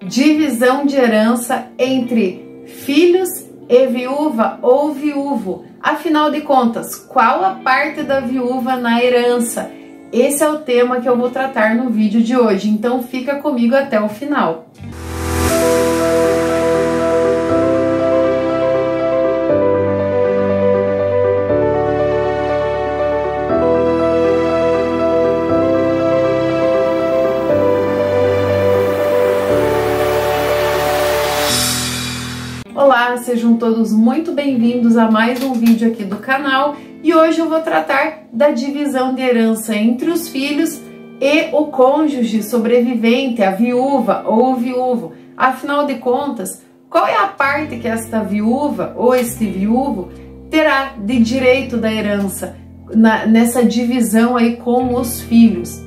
Divisão de herança entre filhos e viúva ou viúvo. Afinal de contas, qual a parte da viúva na herança? Esse é o tema que eu vou tratar no vídeo de hoje, então fica comigo até o final. Olá, sejam todos muito bem-vindos a mais um vídeo aqui do canal e hoje eu vou tratar da divisão de herança entre os filhos e o cônjuge sobrevivente, a viúva ou o viúvo. Afinal de contas, qual é a parte que esta viúva ou este viúvo terá de direito da herança nessa divisão aí com os filhos?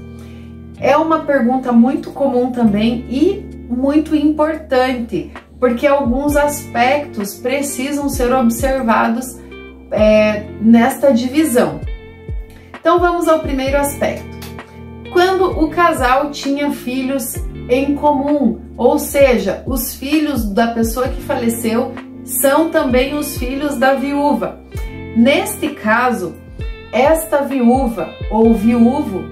É uma pergunta muito comum também e muito importante, porque alguns aspectos precisam ser observados nesta divisão. Então vamos ao primeiro aspecto. Quando o casal tinha filhos em comum, ou seja, os filhos da pessoa que faleceu são também os filhos da viúva. Neste caso, esta viúva ou viúvo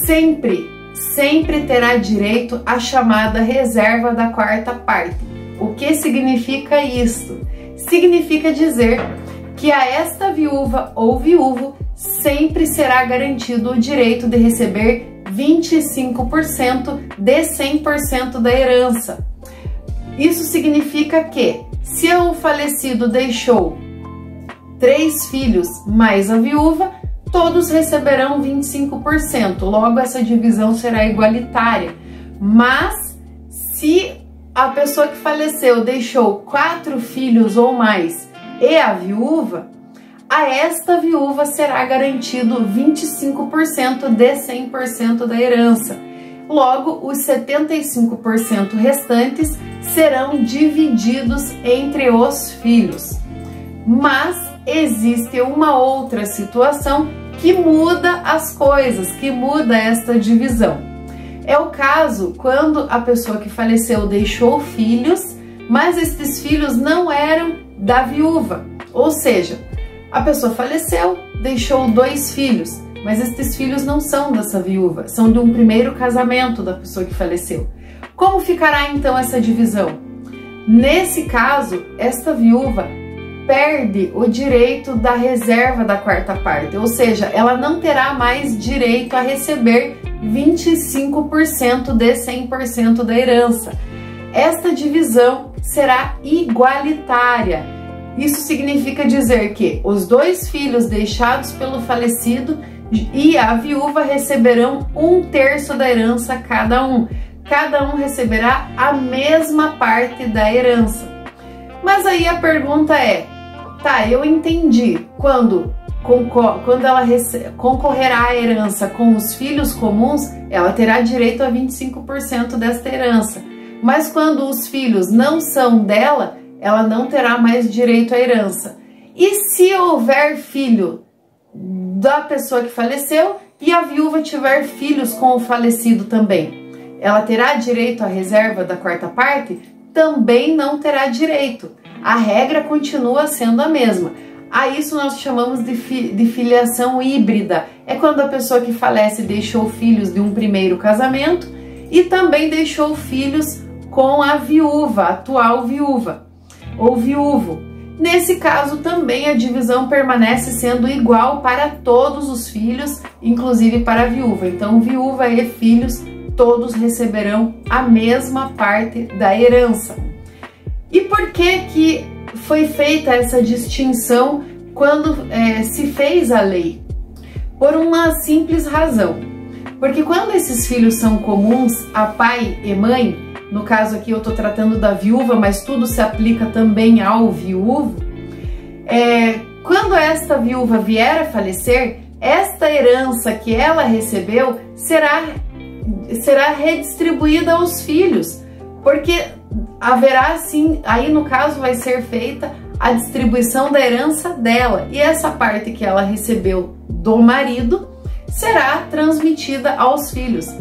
sempre terá direito à chamada reserva da quarta parte. O que significa isto? Significa dizer que a esta viúva ou viúvo sempre será garantido o direito de receber 25% de 100% da herança. Isso significa que, se o falecido deixou 3 filhos mais a viúva, todos receberão 25%, logo essa divisão será igualitária. Mas se a pessoa que faleceu deixou 4 filhos ou mais e a viúva, a esta viúva será garantido 25% de 100% da herança. Logo, os 75% restantes serão divididos entre os filhos. Mas existe uma outra situação que muda as coisas, que muda esta divisão. É o caso quando a pessoa que faleceu deixou filhos, mas estes filhos não eram da viúva. Ou seja, a pessoa faleceu, deixou 2 filhos, mas estes filhos não são dessa viúva, são de um primeiro casamento da pessoa que faleceu. Como ficará então essa divisão? Nesse caso, esta viúva perde o direito da reserva da quarta parte, ou seja, ela não terá mais direito a receber 25% de 100% da herança. Esta divisão será igualitária. Isso significa dizer que os 2 filhos deixados pelo falecido e a viúva receberão 1/3 da herança cada um. Cada um receberá a mesma parte da herança. Mas aí a pergunta é: tá, eu entendi, quando ela concorrerá à herança com os filhos comuns, ela terá direito a 25% desta herança. Mas quando os filhos não são dela, ela não terá mais direito à herança. E se houver filho da pessoa que faleceu e a viúva tiver filhos com o falecido também, ela terá direito à reserva da quarta parte? Também não terá direito. A regra continua sendo a mesma. A isso nós chamamos de filiação híbrida. É quando a pessoa que falece deixou filhos de um primeiro casamento e também deixou filhos com a viúva, a atual viúva ou viúvo. Nesse caso também a divisão permanece sendo igual para todos os filhos, inclusive para a viúva. Então, viúva e filhos todos receberão a mesma parte da herança. E por que foi feita essa distinção quando se fez a lei? Por uma simples razão. Porque quando esses filhos são comuns a pai e mãe, no caso aqui eu estou tratando da viúva, mas tudo se aplica também ao viúvo, quando esta viúva vier a falecer, esta herança que ela recebeu será redistribuída aos filhos, porque haverá sim, aí no caso vai ser feita a distribuição da herança dela, e essa parte que ela recebeu do marido será transmitida aos filhos.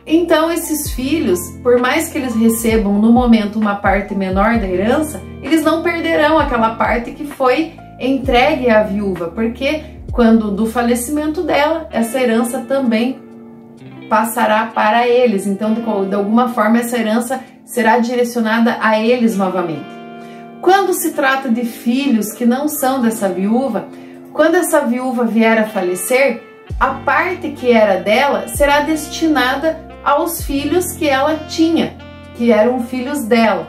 Então esses filhos, por mais que eles recebam no momento uma parte menor da herança, eles não perderão aquela parte que foi entregue à viúva, porque quando do falecimento dela, essa herança também passará para eles. Então, de alguma forma, essa herança será direcionada a eles novamente. Quando se trata de filhos que não são dessa viúva, quando essa viúva vier a falecer, a parte que era dela será destinada aos filhos que ela tinha, que eram filhos dela.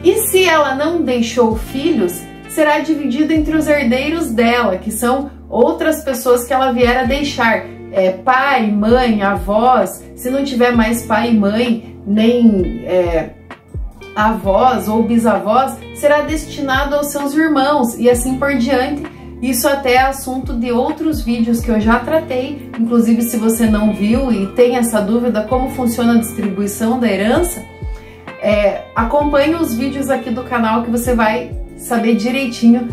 E se ela não deixou filhos, será dividido entre os herdeiros dela, que são outras pessoas que ela vier a deixar. Pai, mãe, avós. Se não tiver mais pai e mãe, nem avós ou bisavós, será destinado aos seus irmãos e assim por diante. Isso até é assunto de outros vídeos que eu já tratei. Inclusive, se você não viu e tem essa dúvida como funciona a distribuição da herança, acompanhe os vídeos aqui do canal que você vai saber direitinho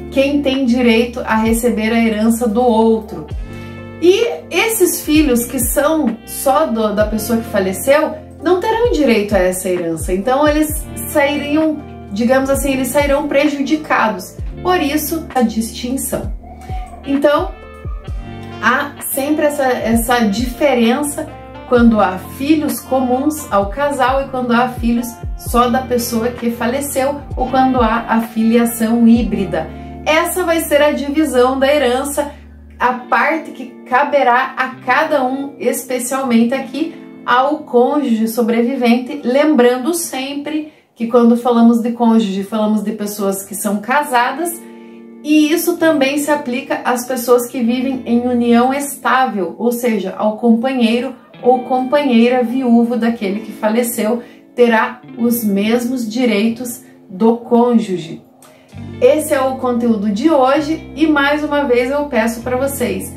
quem tem direito a receber a herança do outro. E esses filhos que são só da pessoa que faleceu não terão direito a essa herança. Então eles sairiam, digamos assim, eles sairão prejudicados. Por isso a distinção. Então há sempre essa diferença quando há filhos comuns ao casal e quando há filhos só da pessoa que faleceu ou quando há a filiação híbrida. Essa vai ser a divisão da herança, a parte que caberá a cada um, especialmente aqui ao cônjuge sobrevivente, lembrando sempre que quando falamos de cônjuge, falamos de pessoas que são casadas, e isso também se aplica às pessoas que vivem em união estável, ou seja, ao companheiro ou companheira viúvo daquele que faleceu, terá os mesmos direitos do cônjuge. Esse é o conteúdo de hoje e mais uma vez eu peço para vocês,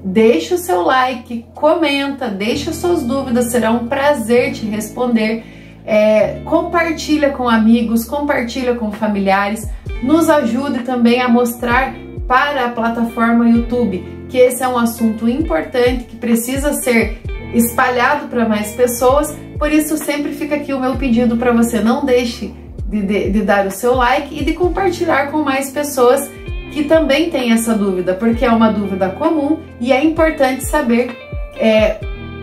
deixe o seu like, comenta, deixe as suas dúvidas, será um prazer te responder. Compartilha com amigos, compartilha com familiares, nos ajude também a mostrar para a plataforma YouTube que esse é um assunto importante, que precisa ser espalhado para mais pessoas. Por isso sempre fica aqui o meu pedido para você, não deixe de dar o seu like e de compartilhar com mais pessoas que também têm essa dúvida, porque é uma dúvida comum e é importante saber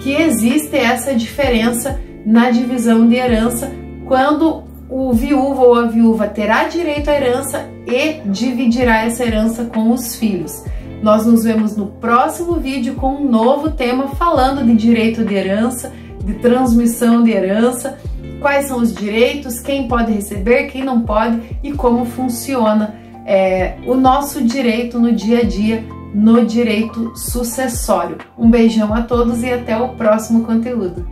que existe essa diferença na divisão de herança, quando o viúvo ou a viúva terá direito à herança e dividirá essa herança com os filhos. Nós nos vemos no próximo vídeo com um novo tema falando de direito de herança, de transmissão de herança, quais são os direitos, quem pode receber, quem não pode e como funciona o nosso direito no dia a dia, no direito sucessório. Um beijão a todos e até o próximo conteúdo.